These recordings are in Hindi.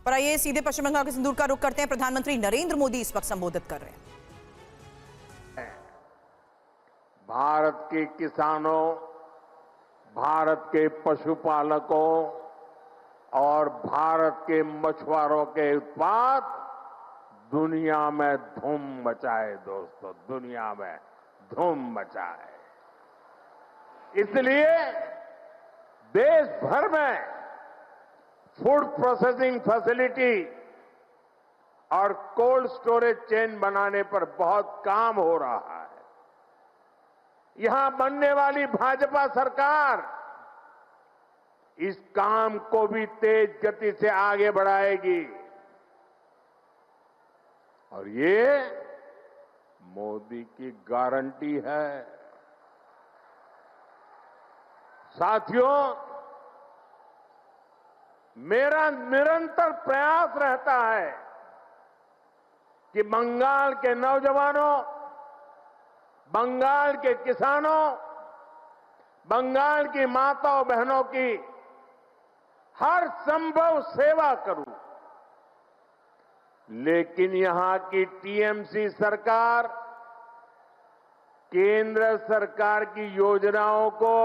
पर आइए सीधे पश्चिम बंगाल के सिंदूर का रुख करते हैं। प्रधानमंत्री नरेंद्र मोदी इस वक्त संबोधित कर रहे हैं। भारत के किसानों, भारत के पशुपालकों और भारत के मछुआरों के उत्पाद दुनिया में धूम मचाए। दोस्तों, दुनिया में धूम मचाए। इसलिए देश भर में फूड प्रोसेसिंग फैसिलिटी और कोल्ड स्टोरेज चेन बनाने पर बहुत काम हो रहा है। यहां बनने वाली भाजपा सरकार इस काम को भी तेज गति से आगे बढ़ाएगी और ये मोदी की गारंटी है। साथियों, मेरा निरंतर प्रयास रहता है कि बंगाल के नौजवानों, बंगाल के किसानों, बंगाल की माताओं बहनों की हर संभव सेवा करूं। लेकिन यहां की टीएमसी सरकार केंद्र सरकार की योजनाओं को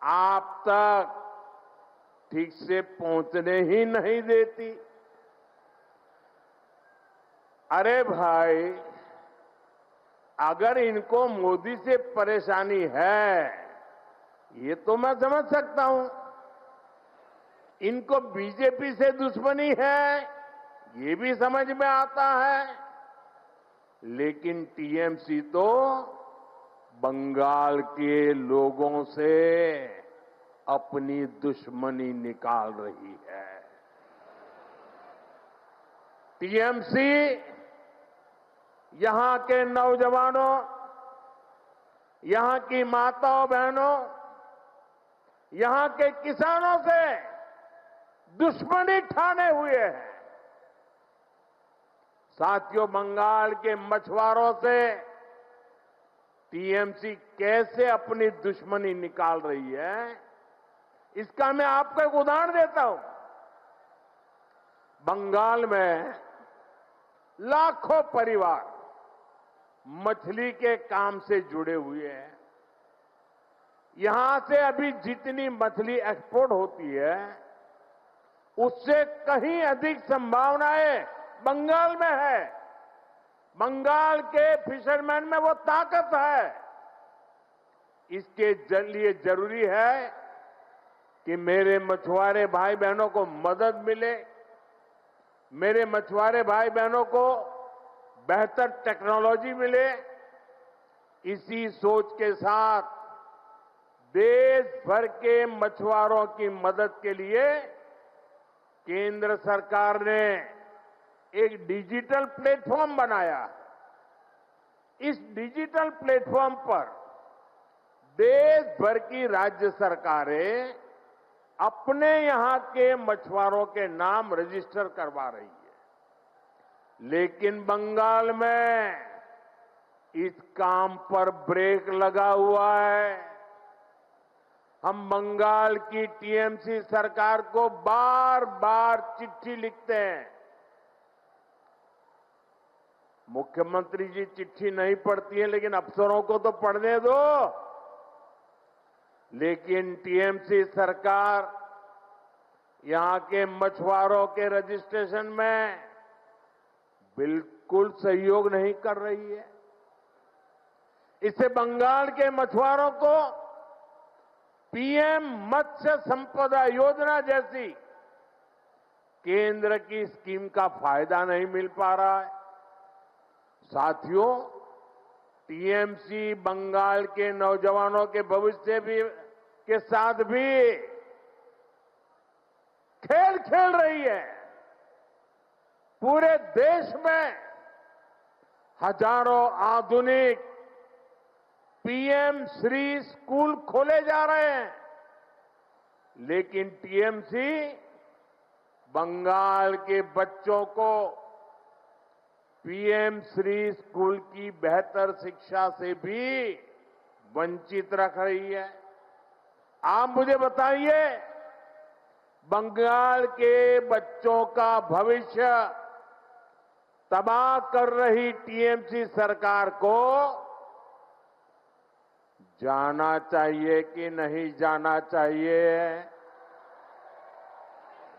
आप तक ठीक से पहुंचने ही नहीं देती। अरे भाई, अगर इनको मोदी से परेशानी है, ये तो मैं समझ सकता हूं। इनको बीजेपी से दुश्मनी है, ये भी समझ में आता है। लेकिन टीएमसी तो बंगाल के लोगों से अपनी दुश्मनी निकाल रही है। टीएमसी यहां के नौजवानों, यहां की माताओं बहनों, यहां के किसानों से दुश्मनी ठाने हुए हैं। साथियों, बंगाल के मछुआरों से टीएमसी कैसे अपनी दुश्मनी निकाल रही है, इसका मैं आपको एक उदाहरण देता हूं। बंगाल में लाखों परिवार मछली के काम से जुड़े हुए हैं। यहां से अभी जितनी मछली एक्सपोर्ट होती है, उससे कहीं अधिक संभावनाएं बंगाल में है। बंगाल के फिशरमैन में वो ताकत है। इसके लिए जरूरी है कि मेरे मछुआरे भाई बहनों को मदद मिले, मेरे मछुआरे भाई बहनों को बेहतर टेक्नोलॉजी मिले। इसी सोच के साथ देश भर के मछुआरों की मदद के लिए केंद्र सरकार ने एक डिजिटल प्लेटफॉर्म बनाया। इस डिजिटल प्लेटफॉर्म पर देश भर की राज्य सरकारें अपने यहां के मछुआरों के नाम रजिस्टर करवा रही है। लेकिन बंगाल में इस काम पर ब्रेक लगा हुआ है। हम बंगाल की टीएमसी सरकार को बार बार चिट्ठी लिखते हैं। मुख्यमंत्री जी चिट्ठी नहीं पढ़ती है, लेकिन अफसरों को तो पढ़ने दो। लेकिन टीएमसी सरकार यहां के मछुआरों के रजिस्ट्रेशन में बिल्कुल सहयोग नहीं कर रही है। इससे बंगाल के मछुआरों को पीएम मत्स्य संपदा योजना जैसी केंद्र की स्कीम का फायदा नहीं मिल पा रहा है। साथियों, टीएमसी बंगाल के नौजवानों के भविष्य के साथ भी खेल खेल रही है। पूरे देश में हजारों आधुनिक पीएम श्री स्कूल खोले जा रहे हैं। लेकिन टीएमसी बंगाल के बच्चों को पीएम श्री स्कूल की बेहतर शिक्षा से भी वंचित रख रही है। आप मुझे बताइए, बंगाल के बच्चों का भविष्य तबाह कर रही टीएमसी सरकार को जाना चाहिए कि नहीं जाना चाहिए?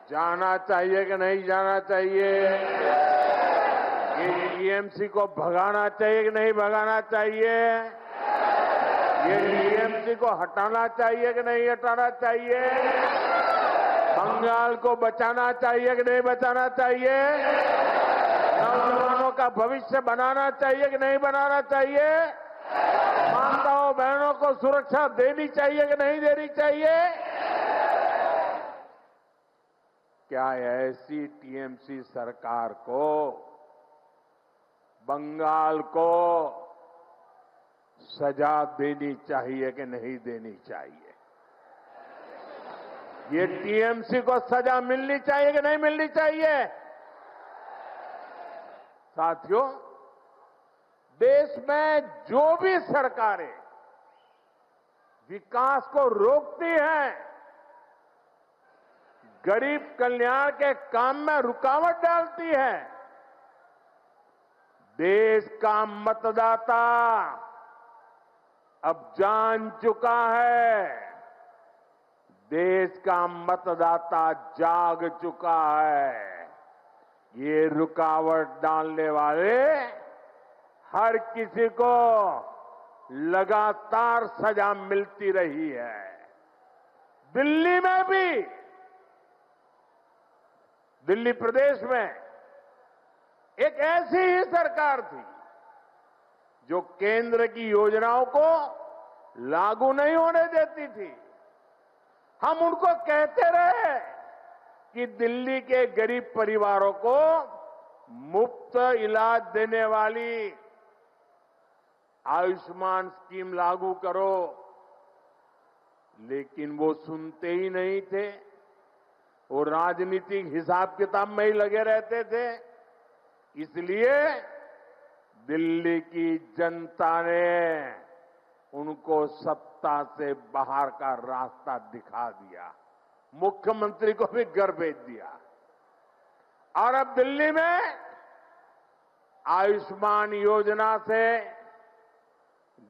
जाना चाहिए कि नहीं जाना चाहिए? ये टीएमसी को भगाना चाहिए कि नहीं भगाना चाहिए? ये टीएमसी को हटाना चाहिए कि नहीं हटाना चाहिए? बंगाल को बचाना चाहिए कि नहीं बचाना चाहिए? नौजवानों का भविष्य बनाना चाहिए कि नहीं बनाना चाहिए? माताओं बहनों को सुरक्षा देनी चाहिए कि नहीं देनी चाहिए? क्या ऐसी टीएमसी सरकार को, बंगाल को सजा देनी चाहिए कि नहीं देनी चाहिए? ये टीएमसी को सजा मिलनी चाहिए कि नहीं मिलनी चाहिए? साथियों, देश में जो भी सरकारें विकास को रोकती हैं, गरीब कल्याण के काम में रुकावट डालती है, देश का मतदाता अब जान चुका है, देश का मतदाता जाग चुका है। ये रुकावट डालने वाले हर किसी को लगातार सजा मिलती रही है। दिल्ली में भी, दिल्ली प्रदेश में एक ऐसी ही सरकार थी जो केंद्र की योजनाओं को लागू नहीं होने देती थी। हम उनको कहते रहे कि दिल्ली के गरीब परिवारों को मुफ्त इलाज देने वाली आयुष्मान स्कीम लागू करो, लेकिन वो सुनते ही नहीं थे। वो राजनीतिक हिसाब किताब में ही लगे रहते थे। इसलिए दिल्ली की जनता ने उनको सत्ता से बाहर का रास्ता दिखा दिया, मुख्यमंत्री को भी घर भेज दिया। और अब दिल्ली में आयुष्मान योजना से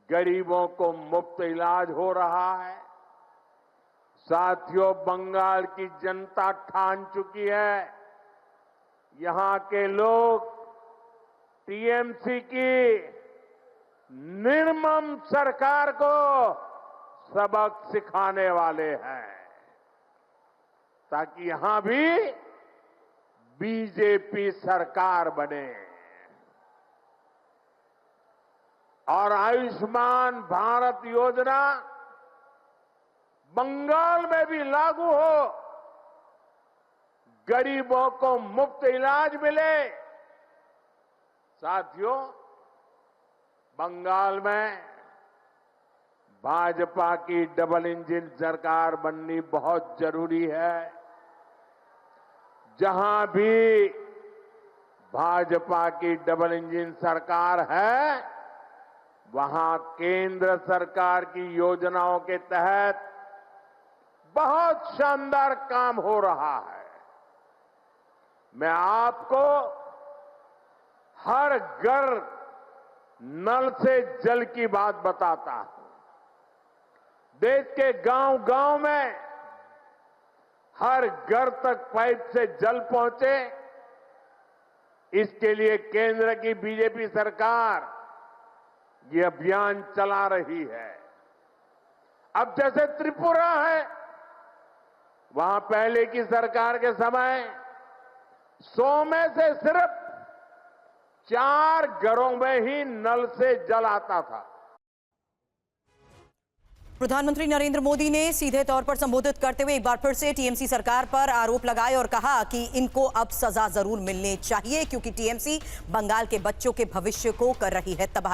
गरीबों को मुफ्त इलाज हो रहा है। साथियों, बंगाल की जनता ठान चुकी है, यहां के लोग टीएमसी की निर्मम सरकार को सबक सिखाने वाले हैं, ताकि यहां भी बीजेपी सरकार बने और आयुष्मान भारत योजना बंगाल में भी लागू हो, गरीबों को मुफ्त इलाज मिले। साथियों, बंगाल में भाजपा की डबल इंजन सरकार बननी बहुत जरूरी है। जहां भी भाजपा की डबल इंजन सरकार है, वहां केंद्र सरकार की योजनाओं के तहत बहुत शानदार काम हो रहा है। मैं आपको हर घर नल से जल की बात बताता हूं। देश के गांव-गांव में हर घर तक पाइप से जल पहुंचे, इसके लिए केंद्र की बीजेपी सरकार ये अभियान चला रही है। अब जैसे त्रिपुरा है, वहां पहले की सरकार के समय 100 में से सिर्फ 4 घरों में ही नल से जल आता था। प्रधानमंत्री नरेंद्र मोदी ने सीधे तौर पर संबोधित करते हुए एक बार फिर से टीएमसी सरकार पर आरोप लगाए और कहा कि इनको अब सजा जरूर मिलनी चाहिए, क्योंकि टीएमसी बंगाल के बच्चों के भविष्य को कर रही है तबाह।